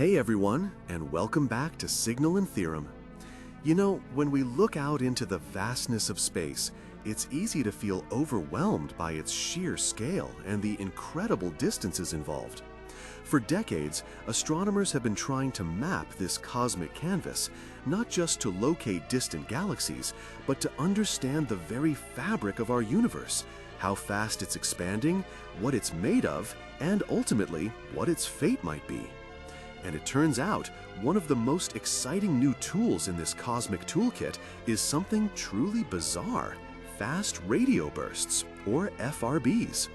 Hey everyone, and welcome back to Signal and Theorem. You know, when we look out into the vastness of space, it's easy to feel overwhelmed by its sheer scale and the incredible distances involved. For decades, astronomers have been trying to map this cosmic canvas, not just to locate distant galaxies, but to understand the very fabric of our universe, how fast it's expanding, what it's made of, and ultimately, what its fate might be. And it turns out, one of the most exciting new tools in this cosmic toolkit is something truly bizarre: fast radio bursts, or FRBs.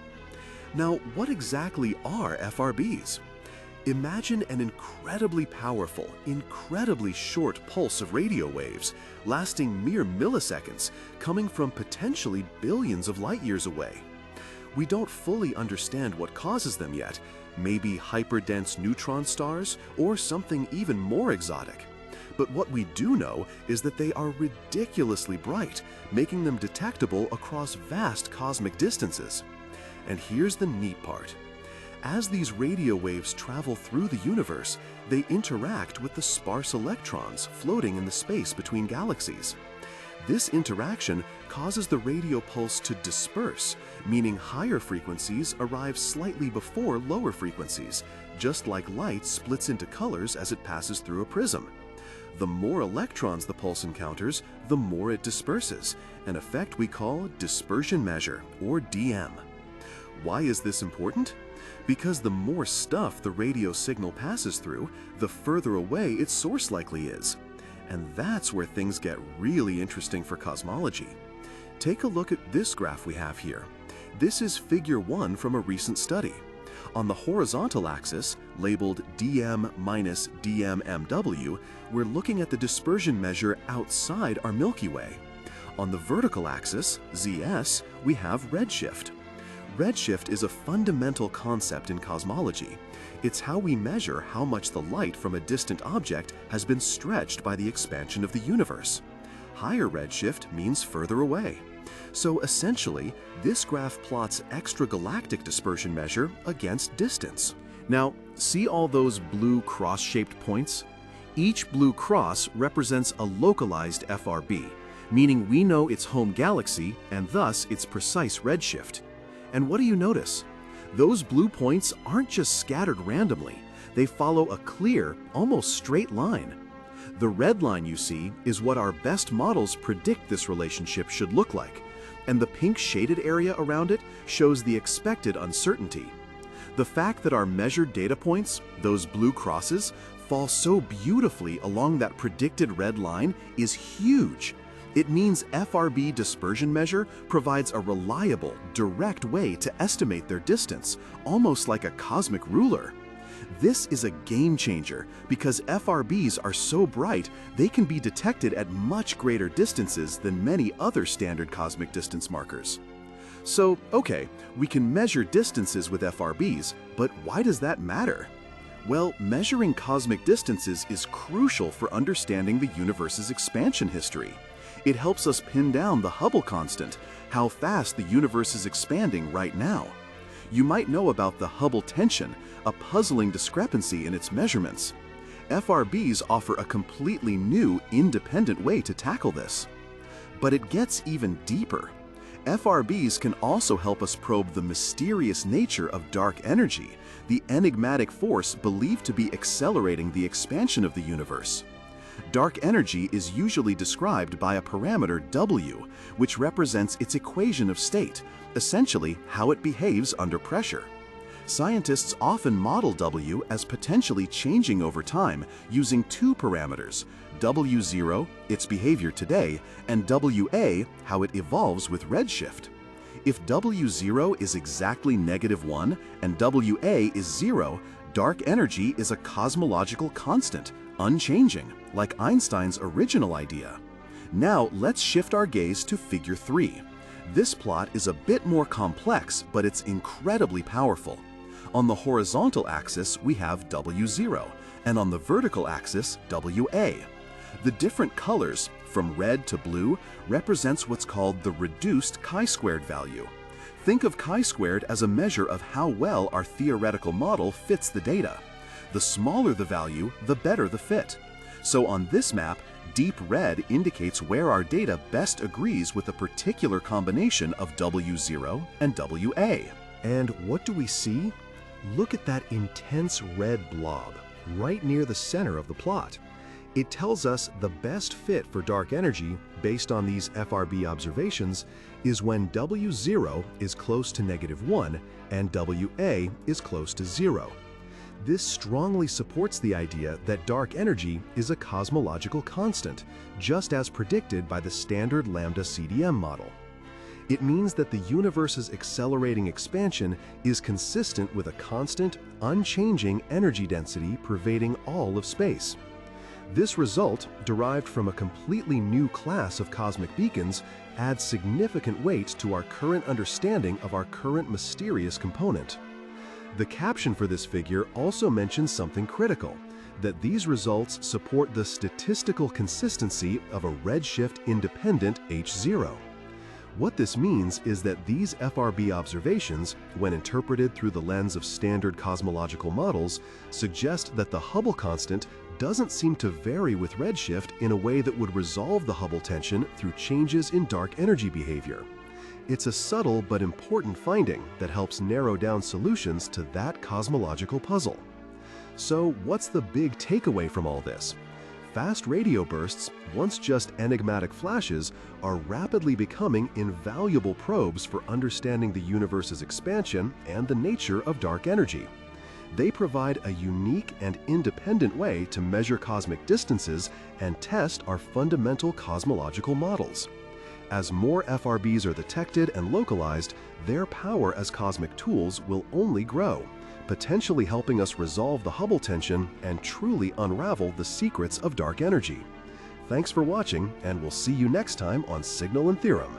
Now, what exactly are FRBs? Imagine an incredibly powerful, incredibly short pulse of radio waves, lasting mere milliseconds, coming from potentially billions of light years away. We don't fully understand what causes them yet, maybe hyperdense neutron stars or something even more exotic. But what we do know is that they are ridiculously bright, making them detectable across vast cosmic distances. And here's the neat part. As these radio waves travel through the universe, they interact with the sparse electrons floating in the space between galaxies. This interaction causes the radio pulse to disperse, meaning higher frequencies arrive slightly before lower frequencies, just like light splits into colors as it passes through a prism. The more electrons the pulse encounters, the more it disperses, an effect we call dispersion measure, or DM. Why is this important? Because the more stuff the radio signal passes through, the further away its source likely is. And that's where things get really interesting for cosmology. Take a look at this graph we have here. This is figure 1 from a recent study. On the horizontal axis, labeled dm minus dmMW, we're looking at the dispersion measure outside our Milky Way. On the vertical axis, ZS, we have redshift. Redshift is a fundamental concept in cosmology. It's how we measure how much the light from a distant object has been stretched by the expansion of the universe. Higher redshift means further away. So essentially, this graph plots extragalactic dispersion measure against distance. Now, see all those blue cross-shaped points? Each blue cross represents a localized FRB, meaning we know its home galaxy and thus its precise redshift. And what do you notice? Those blue points aren't just scattered randomly. They follow a clear, almost straight line. The red line you see is what our best models predict this relationship should look like, and the pink shaded area around it shows the expected uncertainty. The fact that our measured data points, those blue crosses, fall so beautifully along that predicted red line is huge. It means FRB dispersion measure provides a reliable, direct way to estimate their distance, almost like a cosmic ruler. This is a game changer because FRBs are so bright they can be detected at much greater distances than many other standard cosmic distance markers. So, okay, we can measure distances with FRBs, but why does that matter? Well, measuring cosmic distances is crucial for understanding the universe's expansion history. It helps us pin down the Hubble constant, how fast the universe is expanding right now. You might know about the Hubble tension, a puzzling discrepancy in its measurements. FRBs offer a completely new, independent way to tackle this. But it gets even deeper. FRBs can also help us probe the mysterious nature of dark energy, the enigmatic force believed to be accelerating the expansion of the universe. Dark energy is usually described by a parameter W, which represents its equation of state, essentially how it behaves under pressure. Scientists often model W as potentially changing over time using two parameters, W0, its behavior today, and WA, how it evolves with redshift. If W0 is exactly -1 and WA is 0, dark energy is a cosmological constant, unchanging, like Einstein's original idea. Now let's shift our gaze to figure 3. This plot is a bit more complex, but it's incredibly powerful. On the horizontal axis, we have W0, and on the vertical axis, WA. The different colors, from red to blue, represents what's called the reduced chi-squared value. Think of chi-squared as a measure of how well our theoretical model fits the data. The smaller the value, the better the fit. So on this map, deep red indicates where our data best agrees with a particular combination of W0 and WA. And what do we see? Look at that intense red blob right near the center of the plot. It tells us the best fit for dark energy based on these FRB observations is when W0 is close to -1 and WA is close to 0. This strongly supports the idea that dark energy is a cosmological constant, just as predicted by the standard Lambda-CDM model. It means that the universe's accelerating expansion is consistent with a constant, unchanging energy density pervading all of space. This result, derived from a completely new class of cosmic beacons, adds significant weight to our current understanding of our current mysterious component. The caption for this figure also mentions something critical, that these results support the statistical consistency of a redshift-independent H0. What this means is that these FRB observations, when interpreted through the lens of standard cosmological models, suggest that the Hubble constant doesn't seem to vary with redshift in a way that would resolve the Hubble tension through changes in dark energy behavior. It's a subtle but important finding that helps narrow down solutions to that cosmological puzzle. So what's the big takeaway from all this? Fast radio bursts, once just enigmatic flashes, are rapidly becoming invaluable probes for understanding the universe's expansion and the nature of dark energy. They provide a unique and independent way to measure cosmic distances and test our fundamental cosmological models. As more FRBs are detected and localized, their power as cosmic tools will only grow, potentially helping us resolve the Hubble tension and truly unravel the secrets of dark energy. Thanks for watching, and we'll see you next time on Signal and Theorem.